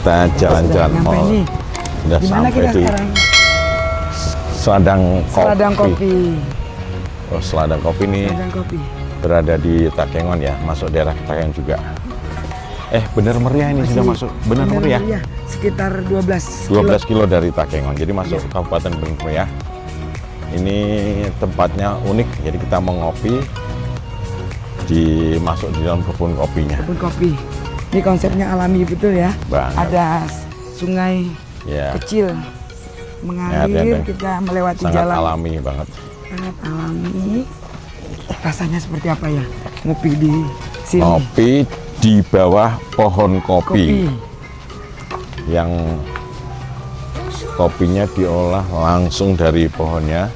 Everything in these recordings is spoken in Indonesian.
kita jalan-jalan. Sudah Gimana sampai kita di sekarang? Seladang Kopi. Seladang Kopi. Oh, Seladang Kopi ini Seladang Kopi. berada di Takengon ya, masuk daerah Takengon juga. Bener meriah ini sudah masuk. Bener meriah. Sekitar 12 kilo dari Takengon. Jadi masuk Kabupaten Bener Meriah. Ini tempatnya unik. Jadi kita mau ngopi masuk di dalam kebun kopinya. Kebun kopi. Ini konsepnya alami betul ya. Banget. Ada sungai kecil mengalir, kita melewati sangat jalan. alami banget. Sangat alami. Rasanya seperti apa ya? Ngopi di sini. Ngopi di bawah pohon kopi. Yang kopinya diolah langsung dari pohonnya,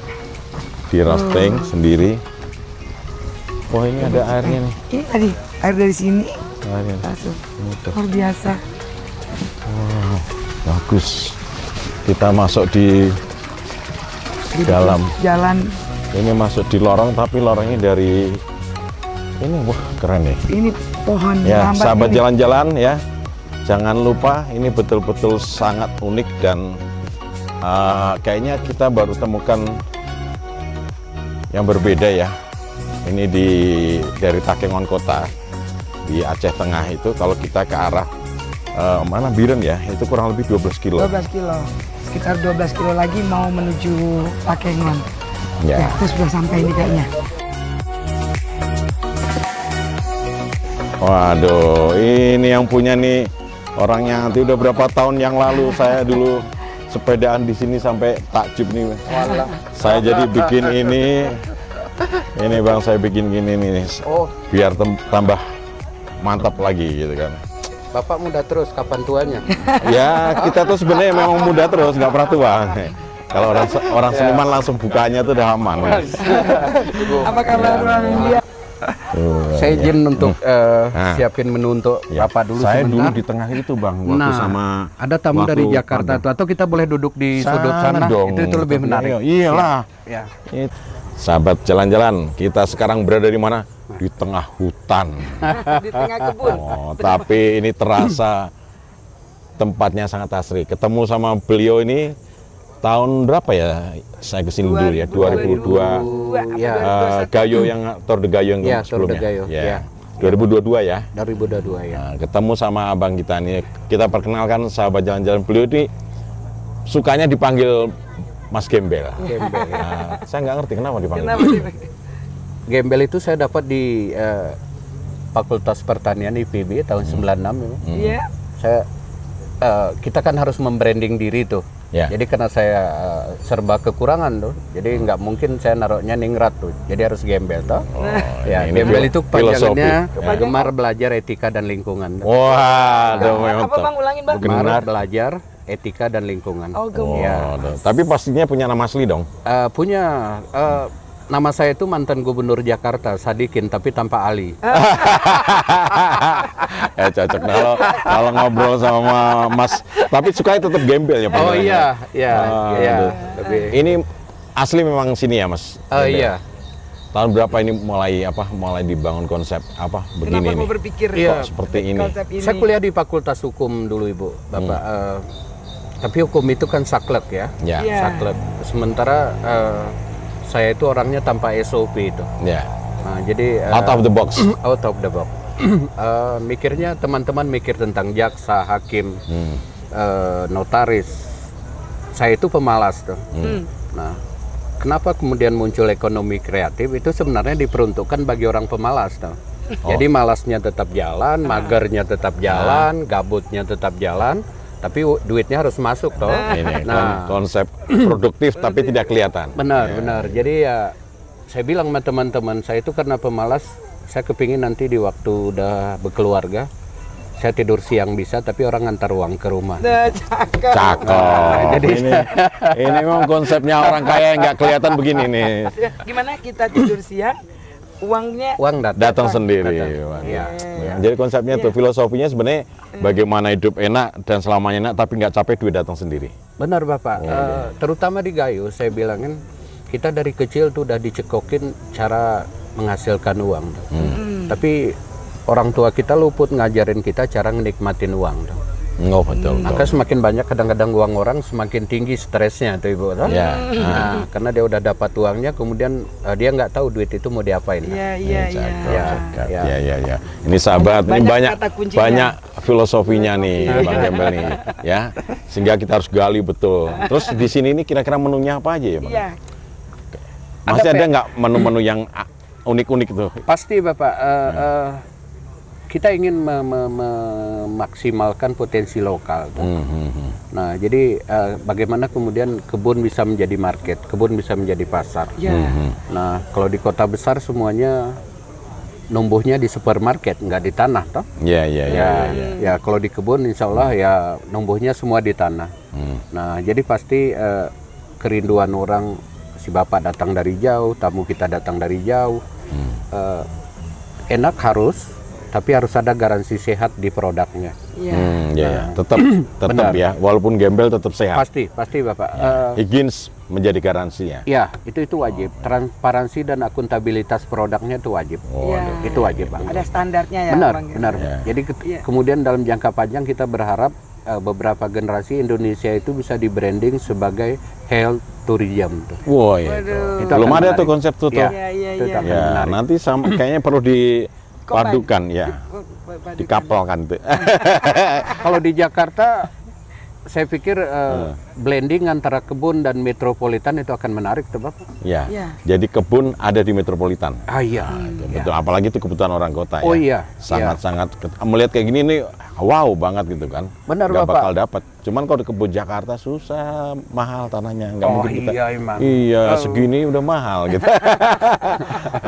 di roasting sendiri. Oh, ini ada airnya nih. Ini tadi air dari sini. Airnya. Langsung. Luar biasa. Wow, bagus. Kita masuk di dalam jalan. Ini masuk di lorong, tapi lorongnya dari ini. Wah, keren nih. Ini pohon ya, lambat sahabat ini. jalan-jalan ya. Jangan lupa, ini betul-betul sangat unik dan kayaknya kita baru temukan yang berbeda ya. Ini dari Takengon Kota di Aceh Tengah itu, kalau kita ke arah mana Biren ya, itu kurang lebih 12 kilo. 12 kilo. Sekitar 12 kilo lagi mau menuju Takengon. Ya, itu sudah sampai ini kayaknya. Waduh, ini yang punya nih orangnya nanti udah berapa tahun yang lalu saya dulu sepedaan di sini sampai takjub nih. Saya jadi bikin ini Bang, saya bikin gini nih, biar tambah mantap lagi gitu kan. Bapak muda terus, kapan tuanya? Ya, kita tuh sebenarnya memang muda terus, nggak pernah tua. Kalau orang seniman langsung bukanya tuh udah aman. Apa kabar orang India? Saya izin untuk siapin menu untuk Bapak dulu. Saya sebentar. dulu di tengah itu Bang, waktu sama ada tamu dari Jakarta tuh, atau kita boleh duduk di sudut sana dong. itu lebih menarik. Iyalah. Ya. Sahabat jalan-jalan, kita sekarang berada di mana? Di tengah hutan. Di tengah kebun. Oh, tapi ini terasa tempatnya sangat asri. Ketemu sama beliau ini tahun berapa ya? Saya kesini dulu ya, 2002. Gayo yang Tour de Gayo yang sebelumnya. Ya. 2022 ya. 2022 ya. Nah, ketemu sama abang kita nih. Kita perkenalkan sahabat jalan-jalan, beliau ini sukanya dipanggil Mas Gembel. Nah, saya nggak ngerti kenapa dipanggil. Gembel itu saya dapat di Fakultas Pertanian IPB tahun 96. Iya. Kita kan harus membranding diri tuh. Ya. Jadi karena saya serba kekurangan tuh, jadi nggak mungkin saya naruhnya ningrat tuh. Jadi harus Gembel tuh. Ya, Gembel itu panjangannya gemar belajar etika dan lingkungan. Wah, apa Bang, ulangin Bang? Gemar belajar etika dan lingkungan. Oh, gemar. Tapi pastinya punya nama asli dong? Punya. Nama saya itu mantan gubernur Jakarta, Sadikin, tapi tanpa Ali. Cocok kalau ngobrol sama Mas. Tapi sukanya tetap Gembel ya Pak? Oh iya. Ini asli memang sini ya Mas? Oh iya. Tahun berapa ini mulai dibangun konsep begini Kenapa nih? berpikir Kok seperti ini? Saya kuliah di Fakultas Hukum dulu Ibu, Bapak. Tapi hukum itu kan saklek ya. Saklek. Sementara saya itu orangnya tanpa SOP itu. Ya. Nah, jadi out of the box. Out of the box. Mikirnya teman-teman mikir tentang jaksa, hakim, notaris. Saya itu pemalas tuh. Nah, kenapa kemudian muncul ekonomi kreatif? Itu sebenarnya diperuntukkan bagi orang pemalas tuh. Jadi malasnya tetap jalan, magernya tetap jalan, gabutnya tetap jalan. Tapi duitnya harus masuk toh. Ini konsep produktif tapi tidak kelihatan. Benar. Jadi ya saya bilang sama teman-teman saya itu karena pemalas, saya kepingin nanti di waktu udah berkeluarga, saya tidur siang bisa, tapi orang ngantar uang ke rumah. Cakep. Jadi ini memang konsepnya orang kaya yang nggak kelihatan begini nih. Gimana kita tidur siang? Uang datang sendiri. Ya. Jadi konsepnya tuh, filosofinya sebenarnya bagaimana hidup enak dan selamanya enak tapi nggak capek, duit datang sendiri. Benar Bapak. Terutama di Gayo saya bilangin kita dari kecil tuh udah dicekokin cara menghasilkan uang. Tapi orang tua kita luput ngajarin kita cara menikmatin uang. Oh, betul. Maka semakin banyak kadang-kadang uang orang semakin tinggi stresnya tuh Ibu. Toh? Ya. Nah, karena dia udah dapat uangnya, kemudian dia nggak tahu duit itu mau diapain. Iya, iya, iya. Ya. Ini sahabat, ini Banyak kata kuncinya. banyak filosofinya nih, Bang Gembel nih, ya. Sehingga kita harus gali betul. Terus di sini ini kira-kira menunya apa aja ya, Bang? Iya. Masih ada nggak menu-menu yang unik-unik tuh? Pasti Bapak, kita ingin memaksimalkan potensi lokal. Nah, jadi bagaimana kemudian kebun bisa menjadi market, kebun bisa menjadi pasar. Iya. Nah, kalau di kota besar semuanya numbuhnya di supermarket, nggak di tanah, toh? Ya. Ya, kalau di kebun, insya Allah ya numbuhnya semua di tanah. Nah, jadi pasti kerinduan orang, si bapak datang dari jauh, tamu kita datang dari jauh. Enak harus, tapi harus ada garansi sehat di produknya. Iya. Tetap Benar. ya, walaupun gembel tetap sehat. Pasti Bapak. Higienis menjadi garansinya. Ya, itu wajib. Transparansi dan akuntabilitas produknya itu wajib. Iya. Itu wajib Bang. Ada standarnya ya, Benar, Bang. benar. Jadi kemudian dalam jangka panjang kita berharap beberapa generasi Indonesia itu bisa di-branding sebagai health tourism. Wah, ya. Itu Belum akan ada menarik. tuh konsep tuh. Ya, Iya. itu akan Ya, menarik. nanti kayaknya perlu dipadukan ya, dikapalkan tuh. Kalau di Jakarta, saya pikir blending antara kebun dan metropolitan itu akan menarik tuh Bapak. Ya. Iya. Jadi kebun ada di metropolitan. Ah iya. Betul, apalagi itu kebutuhan orang kota Oh ya. iya. Sangat-sangat melihat kayak gini nih wow banget gitu kan. Benar, Nggak Bapak. bakal dapat. Cuman kalau di kebun Jakarta susah, mahal tanahnya. Nggak Oh mungkin kita. iya emang. Iya, segini udah mahal gitu.